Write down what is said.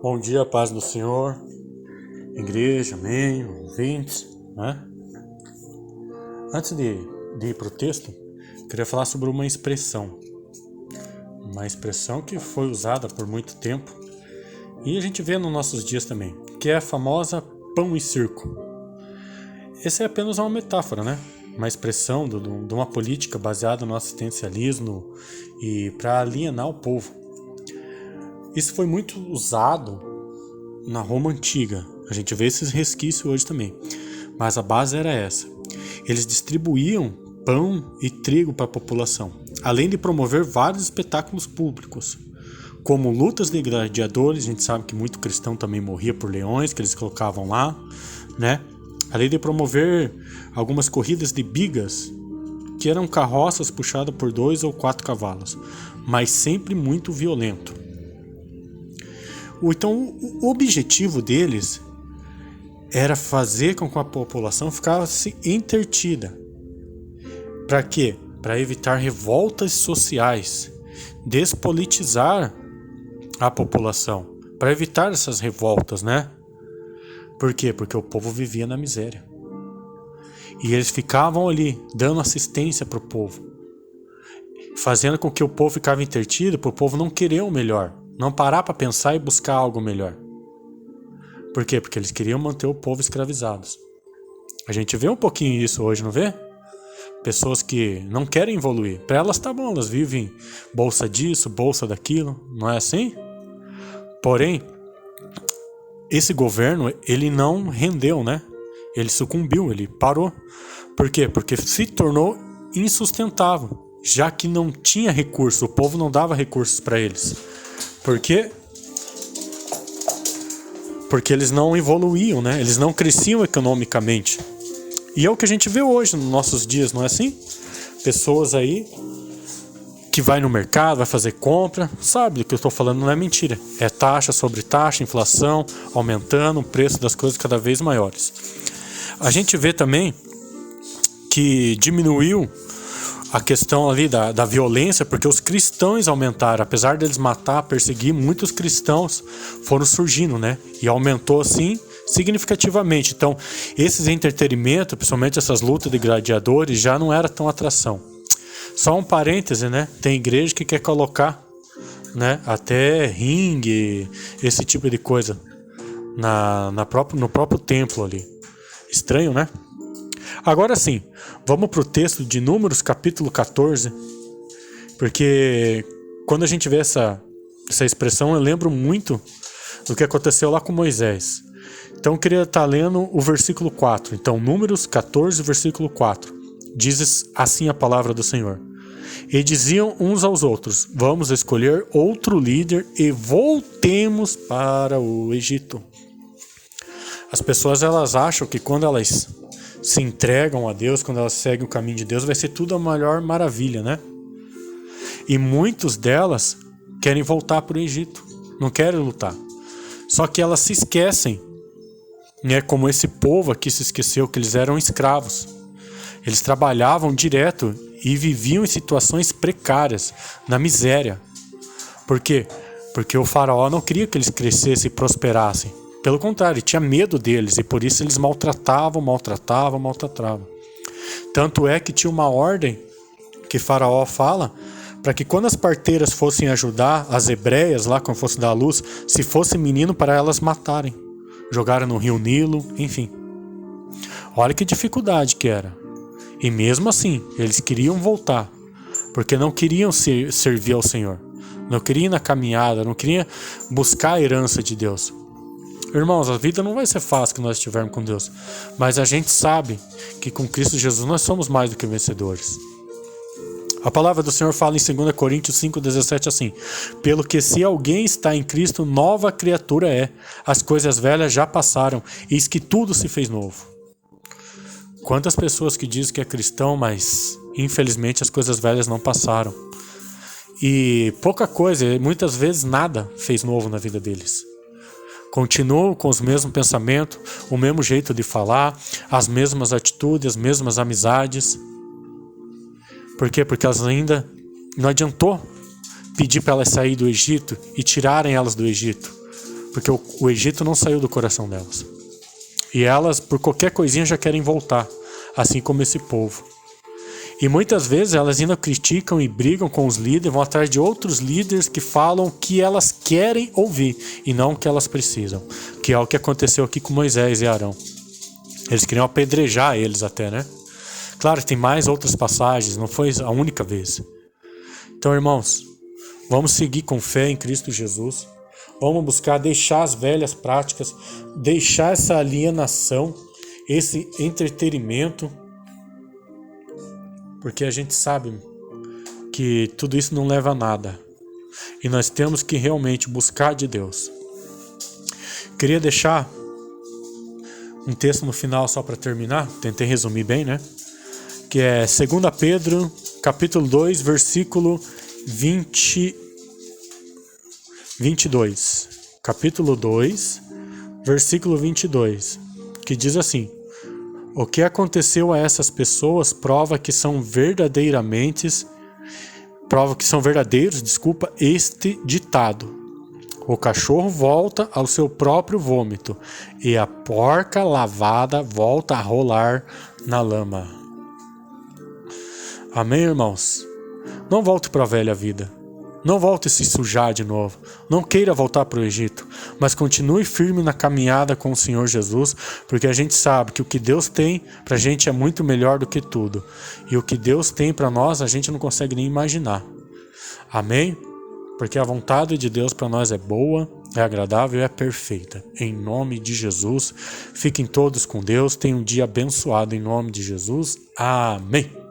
Bom dia, paz do Senhor, igreja, amém, ouvintes, né? Antes de ir para o texto, queria falar sobre uma expressão que foi usada por muito tempo e a gente vê nos nossos dias também, que é a famosa pão e circo. Essa é apenas uma metáfora, né? Uma expressão de uma política baseada no assistencialismo e para alienar o povo. Isso foi muito usado na Roma Antiga. A gente vê esses resquícios hoje também. Mas a base era essa. Eles distribuíam pão e trigo para a população, além de promover vários espetáculos públicos, como lutas de gladiadores. A gente sabe que muito cristão também morria por leões que eles colocavam lá, né? Além de promover algumas corridas de bigas, que eram carroças puxadas por 2 ou 4 cavalos, mas sempre muito violento. Então, o objetivo deles era fazer com que a população ficasse entretida. Para quê? Para evitar revoltas sociais, despolitizar a população, para evitar essas revoltas, né? Por quê? Porque o povo vivia na miséria. E eles ficavam ali, dando assistência para o povo, fazendo com que o povo ficava entretido, para o povo não querer o melhor. Não parar para pensar e buscar algo melhor. Por quê? Porque eles queriam manter o povo escravizados. A gente vê um pouquinho isso hoje, não vê? Pessoas que não querem evoluir. Para elas tá bom, elas vivem bolsa disso, bolsa daquilo. Não é assim? Porém, esse governo, ele não rendeu, né? Ele sucumbiu, ele parou. Por quê? Porque se tornou insustentável, já que não tinha recurso, o povo não dava recursos para eles. Por quê? Porque eles não evoluíam, né? Eles não cresciam economicamente. E é o que a gente vê hoje nos nossos dias, não é assim? Pessoas aí que vai no mercado, vai fazer compra, sabe do que eu estou falando, não é mentira. É taxa sobre taxa, inflação, aumentando o preço das coisas cada vez maiores. A gente vê também que diminuiu a questão ali da violência, porque os cristãos aumentaram. Apesar deles matar, perseguir, muitos cristãos foram surgindo, né? E aumentou assim significativamente. Então, esses entretenimentos, principalmente essas lutas de gladiadores, já não era tão atração. Só um parêntese, né? Tem igreja que quer colocar, né, até ringue, esse tipo de coisa no próprio templo ali. Estranho, né? Agora sim, vamos para o texto de Números, capítulo 14, porque quando a gente vê essa expressão, eu lembro muito do que aconteceu lá com Moisés. Então eu queria estar lendo o versículo 4. Então, Números 14, versículo 4. Diz assim a palavra do Senhor. E diziam uns aos outros: vamos escolher outro líder e voltemos para o Egito. As pessoas, elas acham que quando elas se entregam a Deus, quando elas seguem o caminho de Deus, vai ser tudo a maior maravilha, né? E muitos delas querem voltar para o Egito, não querem lutar. Só que elas se esquecem, né? Como esse povo aqui se esqueceu que eles eram escravos. Eles trabalhavam direto e viviam em situações precárias, na miséria. Por quê? Porque o faraó não queria que eles crescessem e prosperassem. Pelo contrário, tinha medo deles e por isso eles maltratavam. Tanto é que tinha uma ordem que Faraó fala para que quando as parteiras fossem ajudar as hebreias lá, quando fosse dar a luz, se fosse menino, para elas matarem. Jogaram no rio Nilo, enfim. Olha que dificuldade que era. E mesmo assim, eles queriam voltar, porque não queriam servir ao Senhor. Não queriam ir na caminhada, não queriam buscar a herança de Deus. Irmãos, a vida não vai ser fácil que nós estivermos com Deus, mas a gente sabe que com Cristo Jesus nós somos mais do que vencedores. A palavra do Senhor fala em 2 Coríntios 5,17 assim: pelo que se alguém está em Cristo, nova criatura é. As coisas velhas já passaram, eis que tudo se fez novo. Quantas pessoas que dizem que é cristão, mas infelizmente as coisas velhas não passaram. E pouca coisa, muitas vezes nada fez novo na vida deles. Continuam com os mesmos pensamentos, o mesmo jeito de falar, as mesmas atitudes, as mesmas amizades. Por quê? Porque elas ainda não adiantou pedir para elas sair do Egito e tirarem elas do Egito. Porque o Egito não saiu do coração delas. E elas, por qualquer coisinha, já querem voltar, assim como esse povo. E muitas vezes elas ainda criticam e brigam com os líderes, vão atrás de outros líderes que falam o que elas querem ouvir e não o que elas precisam. Que é o que aconteceu aqui com Moisés e Arão. Eles queriam apedrejar eles até, né? Claro que tem mais outras passagens, não foi a única vez. Então, irmãos, vamos seguir com fé em Cristo Jesus. Vamos buscar deixar as velhas práticas, deixar essa alienação, esse entretenimento, porque a gente sabe que tudo isso não leva a nada. E nós temos que realmente buscar de Deus. Queria deixar um texto no final só para terminar, tentei resumir bem, né? Que é 2 Pedro, capítulo 2, versículo 22. Capítulo 2, versículo 22, que diz assim: o que aconteceu a essas pessoas prova que são verdadeiros, este ditado: o cachorro volta ao seu próprio vômito e a porca lavada volta a rolar na lama. Amém, irmãos? Não volte para a velha vida. Não volte a se sujar de novo. Não queira voltar para o Egito. Mas continue firme na caminhada com o Senhor Jesus, porque a gente sabe que o que Deus tem para a gente é muito melhor do que tudo. E o que Deus tem para nós, a gente não consegue nem imaginar. Amém? Porque a vontade de Deus para nós é boa, é agradável e é perfeita. Em nome de Jesus, fiquem todos com Deus. Tenham um dia abençoado em nome de Jesus. Amém.